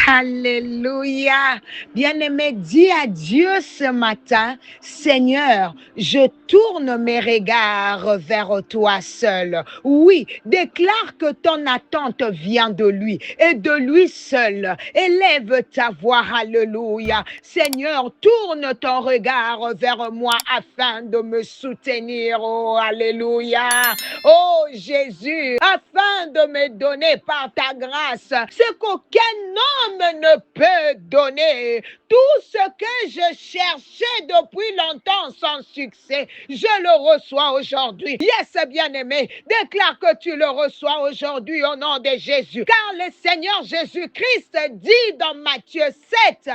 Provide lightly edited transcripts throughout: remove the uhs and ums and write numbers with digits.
Alléluia. Bien-aimé, dis à Dieu ce matin, Seigneur, je tourne mes regards vers toi seul. Oui, déclare que ton attente vient de lui et de lui seul. Élève ta voix, alléluia. Seigneur, tourne ton regard vers moi afin de me soutenir. Oh, alléluia. Oh, Jésus, afin de me donner par ta grâce ce qu'aucun homme ne peut donner. Tout ce que je cherchais depuis longtemps sans succès, je le reçois aujourd'hui. Yes, bien-aimé, déclare que tu le reçois aujourd'hui au nom de Jésus. Car le Seigneur Jésus-Christ dit dans Matthieu 7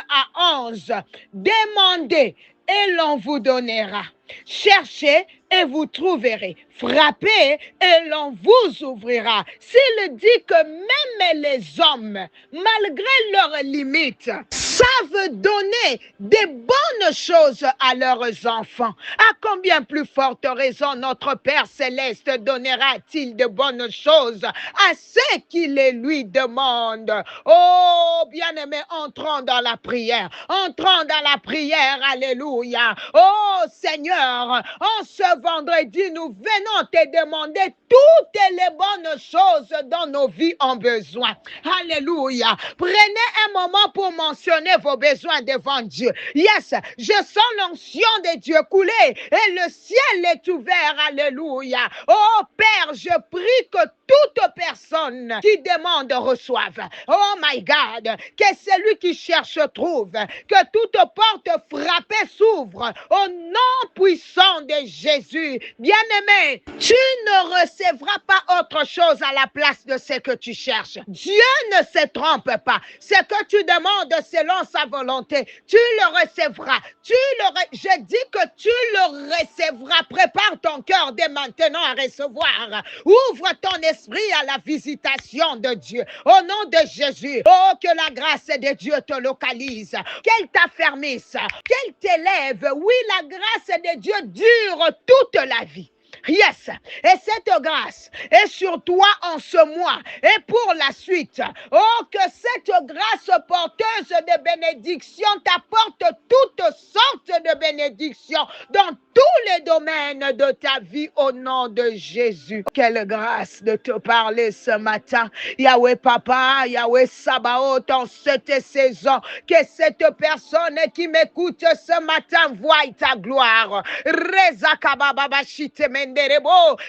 à 11, demandez et l'on vous donnera. Cherchez et vous trouverez. Frappez et l'on vous ouvrira. S'il dit que même les hommes, malgré leurs limites, savent donner des bonnes choses à leurs enfants, à combien plus forte raison notre Père Céleste donnera-t-il de bonnes choses à ceux qui les lui demandent? Oh, bien-aimés, entrons dans la prière. Entrons dans la prière, alléluia. Oh, Seigneur, en ce vendredi, nous venons te demander toutes les bonnes choses dont nos vies ont besoin. Alléluia. Prenez un moment pour mentionner vos besoins devant Dieu. Yes, je sens l'onction de Dieu couler et le ciel est ouvert. Alléluia. Oh Père, je prie que toute personne qui demande reçoive. Oh my God, que celui qui cherche trouve, que toute porte frappée s'ouvre au nom puissant de Jésus. Bien-aimé, tu ne recevras pas autre chose à la place de ce que tu cherches. Dieu ne se trompe pas. Ce que tu demandes selon sa volonté, tu le recevras. Je dis que tu le recevras. Prépare ton cœur dès maintenant à recevoir. Ouvre ton esprit à la visitation de Dieu. Au nom de Jésus, oh, que la grâce de Dieu te localise, qu'elle t'affermisse, qu'elle t'élève. Oui, la grâce de Dieu dure toute la vie. Yes, et cette grâce est sur toi en ce mois et pour la suite. Oh, que cette grâce porteuse de bénédiction t'apporte toutes sortes de bénédictions dans tous les domaines de ta vie au nom de Jésus. Quelle grâce de te parler ce matin. Yahweh Papa, Yahweh Sabaoth, en cette saison, que cette personne qui m'écoute ce matin voie ta gloire.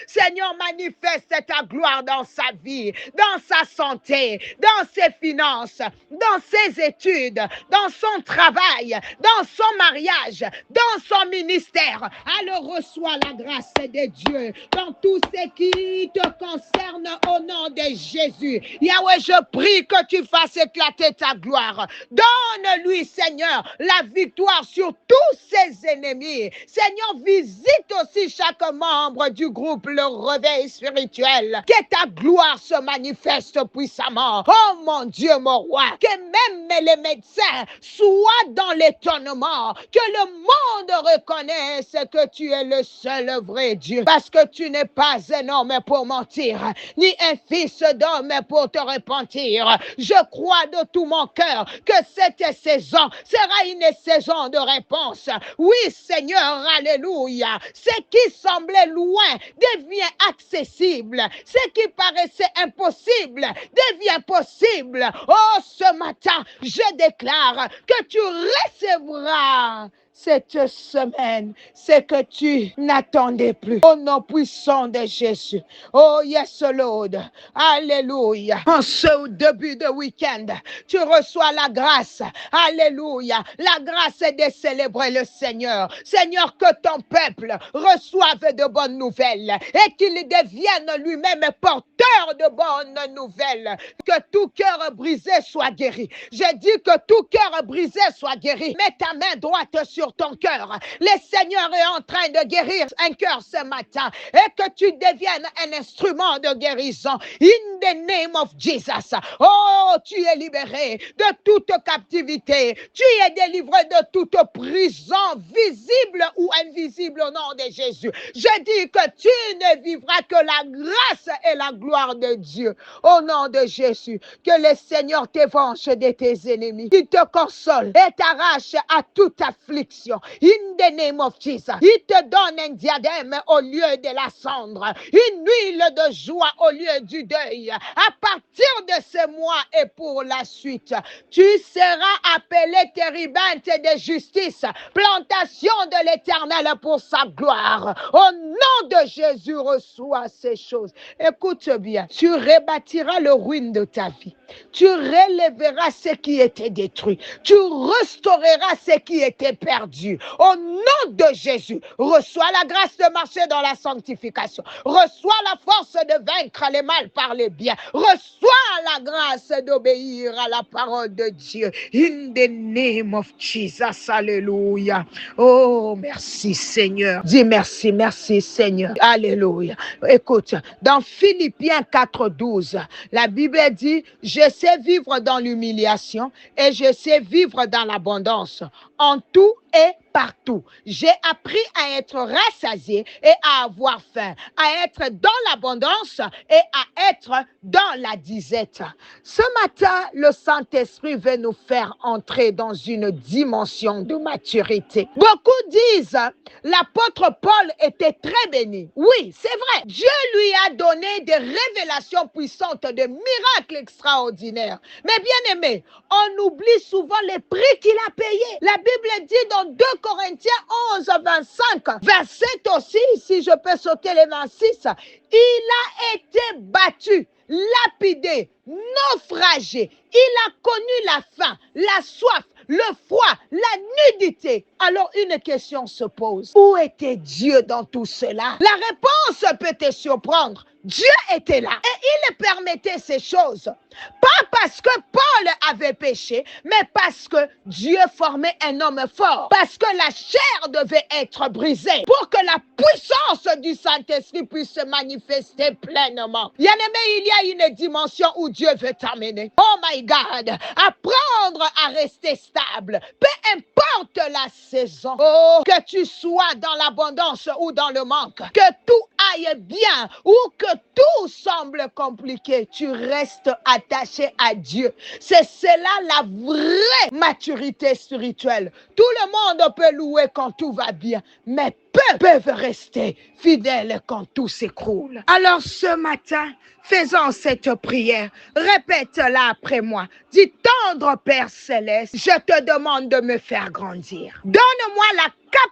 Seigneur, manifeste ta gloire dans sa vie, dans sa santé, dans ses finances, dans ses études, dans son travail, dans son mariage, dans son ministère. Alors reçois la grâce de Dieu dans tout ce qui te concerne au nom de Jésus. Yahweh, je prie que tu fasses éclater ta gloire. Donne-lui, Seigneur, la victoire sur tous ses ennemis. Seigneur, visite aussi chaque membre du groupe Le Réveil Spirituel. Que ta gloire se manifeste puissamment. Oh mon Dieu, mon roi, que même les médecins soient dans l'étonnement, que le monde reconnaisse que tu es le seul vrai Dieu, parce que tu n'es pas un homme pour mentir, ni un fils d'homme pour te repentir. Je crois de tout mon cœur que cette saison sera une saison de réponse. Oui, Seigneur, alléluia. Ce qui semblait loin devient accessible. Ce qui paraissait impossible devient possible. Oh, ce matin, je déclare que tu recevras cette semaine, c'est que tu n'attendais plus. Au nom puissant de Jésus. Oh yes, Lord. Alléluia. En ce début de week-end, tu reçois la grâce. Alléluia. La grâce est de célébrer le Seigneur. Seigneur, que ton peuple reçoive de bonnes nouvelles et qu'il devienne lui-même porteur de bonnes nouvelles. Que tout cœur brisé soit guéri. Je dis que tout cœur brisé soit guéri. Mets ta main droite sur sur ton cœur. Le Seigneur est en train de guérir un cœur ce matin et que tu deviennes un instrument de guérison. In the name of Jesus. Oh, tu es libéré de toute captivité. Tu es délivré de toute prison visible ou invisible au nom de Jésus. Je dis que tu ne vivras que la grâce et la gloire de Dieu. Au nom de Jésus, que le Seigneur t'évenge de tes ennemis, qu'il te console et t'arrache à toute affliction. In the name of Jesus. Il te donne un diadème au lieu de la cendre, une huile de joie au lieu du deuil. À partir de ce mois et pour la suite, tu seras appelé térébinthe de justice, plantation de l'Éternel pour sa gloire. Au nom de Jésus, reçois ces choses. Écoute bien, tu rebâtiras le ruine de ta vie. Tu relèveras ce qui était détruit. Tu restaureras ce qui était perdu. Au nom de Jésus, reçois la grâce de marcher dans la sanctification. Reçois la force de vaincre les mal par les biens. Reçois la grâce d'obéir à la parole de Dieu. In the name of Jesus, alléluia. Oh, merci Seigneur. Dis merci, merci Seigneur. Alléluia. Écoute, dans Philippiens 4:12, la Bible dit, je sais vivre dans l'humiliation et je sais vivre dans l'abondance. En tout et partout. J'ai appris à être rassasié et à avoir faim, à être dans l'abondance et à être dans la disette. Ce matin, le Saint-Esprit veut nous faire entrer dans une dimension de maturité. Beaucoup disent, l'apôtre Paul était très béni. Oui, c'est vrai. Dieu lui a donné des révélations puissantes, des miracles extraordinaires. Mais bien aimé, on oublie souvent les prix qu'il a payés. La Bible dit dans 2 Corinthiens 11:25, verset aussi, si je peux sauter les 26, il a été battu, lapidé, naufragé. Il a connu la faim, la soif, le froid, la nudité. Alors une question se pose. Où était Dieu dans tout cela? La réponse peut te surprendre. Dieu était là et il permettait ces choses. Pas parce que Paul avait péché, mais parce que Dieu formait un homme fort. Parce que la chair devait être brisée pour que la puissance du Saint-Esprit puisse se manifester pleinement. Bien-aimé, il y a une dimension où Dieu veut t'amener. Oh my God, apprendre à rester stable. Peu importe la saison. Oh, que tu sois dans l'abondance ou dans le manque. Que tout aille bien ou que tout semble compliqué. Tu restes attaché à Dieu. C'est cela la vraie maturité spirituelle. Tout le monde peut louer quand tout va bien, mais peu peuvent rester fidèles quand tout s'écroule. Alors ce matin, faisons cette prière. Répète-la après moi. Dis, tendre Père Céleste, je te demande de me faire grandir. Donne-moi la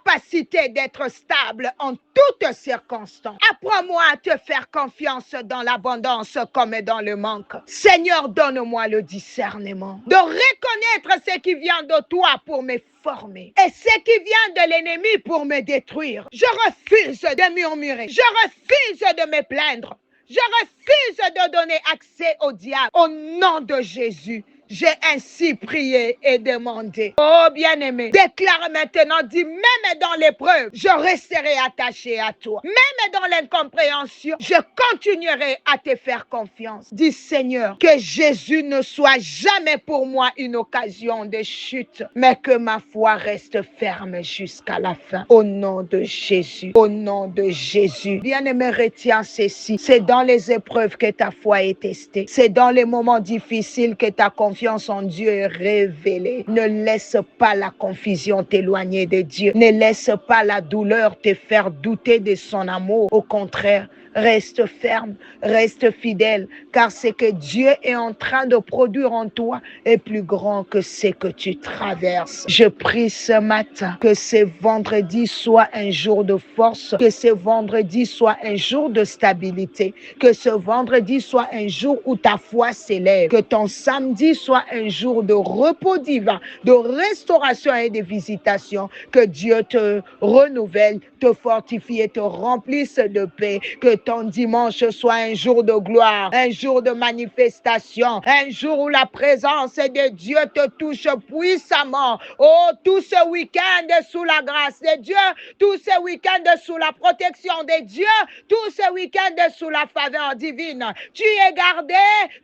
capacité d'être stable en toutes circonstances. Apprends-moi à te faire confiance dans l'abondance comme dans le manque. Seigneur, donne-moi le discernement de reconnaître ce qui vient de toi pour me former et ce qui vient de l'ennemi pour me détruire. Je refuse de murmurer. Je refuse de me plaindre. Je refuse de donner accès au diable. Au nom de Jésus, j'ai ainsi prié et demandé. Oh bien-aimé, déclare maintenant, dis, même dans l'épreuve, je resterai attaché à toi. Même dans l'incompréhension, je continuerai à te faire confiance. Dis, Seigneur, que Jésus ne soit jamais pour moi une occasion de chute, mais que ma foi reste ferme jusqu'à la fin. Au nom de Jésus, au nom de Jésus. Bien-aimé, retiens ceci. C'est dans les épreuves que ta foi est testée. C'est dans les moments difficiles que ta confiance en Dieu est révélée. Ne laisse pas la confusion t'éloigner de Dieu. Ne laisse pas la douleur te faire douter de son amour. Au contraire, reste ferme, reste fidèle, car ce que Dieu est en train de produire en toi est plus grand que ce que tu traverses. Je prie ce matin que ce vendredi soit un jour de force, que ce vendredi soit un jour de stabilité, que ce vendredi soit un jour où ta foi s'élève, que ton samedi soit un jour de repos divin, de restauration et de visitation, que Dieu te renouvelle, te fortifie et te remplisse de paix, que ton dimanche soit un jour de gloire, un jour de manifestation, un jour où la présence de Dieu te touche puissamment. Oh, tout ce week-end sous la grâce de Dieu, tout ce week-end sous la protection de Dieu, tout ce week-end sous la faveur divine. Tu es gardé,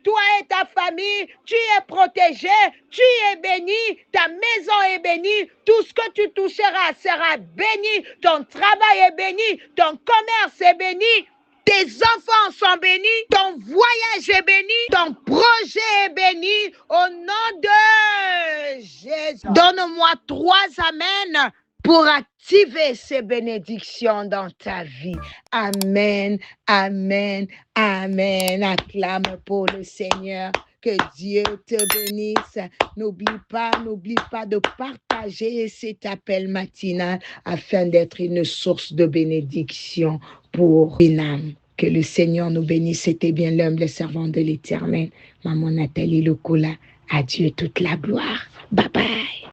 toi et ta famille, tu es protégé, tu es béni, ta maison est bénie, tout ce que tu toucheras sera béni, ton travail est béni, ton commerce est béni, tes enfants sont bénis, ton voyage est béni, ton projet est béni, au nom de Jésus. Donne-moi 3 amens pour activer ces bénédictions dans ta vie. Amen, amen, amen. Acclame pour le Seigneur. Que Dieu te bénisse. N'oublie pas de partager cet appel matinal afin d'être une source de bénédiction pour une âme. Que le Seigneur nous bénisse. C'était bien l'humble servant de l'Éternel, Maman Nathalie Lokola. À Dieu toute la gloire. Bye bye.